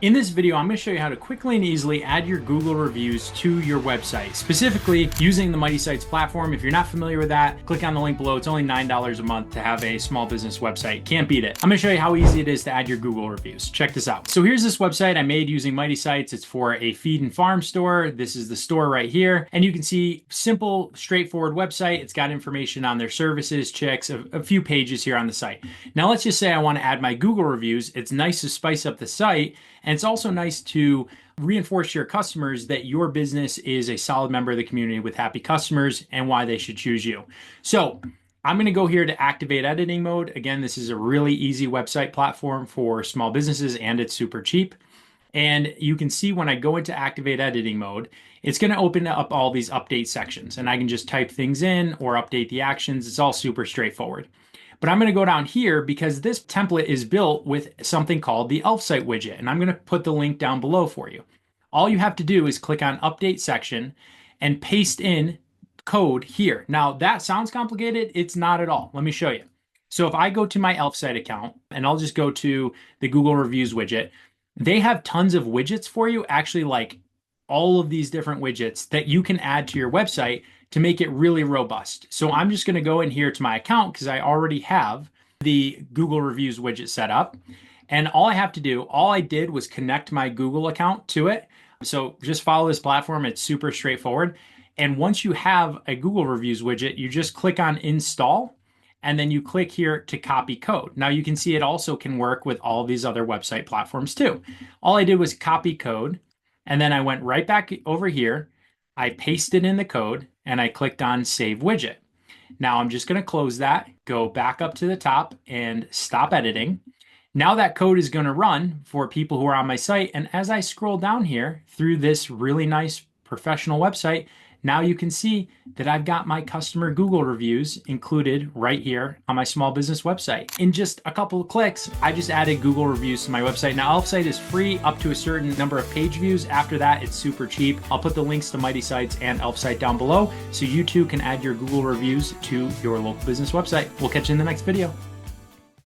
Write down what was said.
In this video, I'm going to show you how to quickly and easily add your Google reviews to your website, specifically using the Mighty Sites platform. If you're not familiar with that, click on the link below. It's only $9 a month to have a small business website. Can't beat it. I'm going to show you how easy it is to add your Google reviews. Check this out. So here's this website I made using Mighty Sites. It's for a feed and farm store. This is the store right here. And you can see simple, straightforward website. It's got information on their services, chicks, a few pages here on the site. Now let's just say I want to add my Google reviews. It's nice to spice up the site. And it's also nice to reinforce to your customers that your business is a solid member of the community with happy customers and why they should choose you. So I'm going to go here to activate editing mode. Again, this is a really easy website platform for small businesses and it's super cheap. And you can see when I go into activate editing mode, it's going to open up all these update sections and I can just type things in or update the actions. It's all super straightforward. But I'm going to go down here because this template is built with something called the Elfsight widget. And I'm going to put the link down below for you. All you have to do is click on update section and paste in code here. Now that sounds complicated. It's not at all. Let me show you. So if I go to my Elfsight account and I'll just go to the Google Reviews widget, they have tons of widgets for you, actually like all of these different widgets that you can add to your website to make it really robust. So I'm just going to go in here to my account because I already have the Google Reviews widget set up. And all I have to do, all I did was connect my Google account to it. So just follow this platform. It's super straightforward. And once you have a Google Reviews widget, you just click on install and then you click here to copy code. Now you can see it also can work with all of these other website platforms too. All I did was copy code and then I went right back over here. I pasted in the code and I clicked on Save Widget. Now I'm just going to close that, go back up to the top and stop editing. Now that code is going to run for people who are on my site. And as I scroll down here through this really nice professional website, now you can see that I've got my customer Google reviews included right here on my small business website. In just a couple of clicks, I just added Google reviews to my website. Now, Elfsight is free up to a certain number of page views. After that, it's super cheap. I'll put the links to Mighty Sites and Elfsight down below so you too can add your Google reviews to your local business website. We'll catch you in the next video.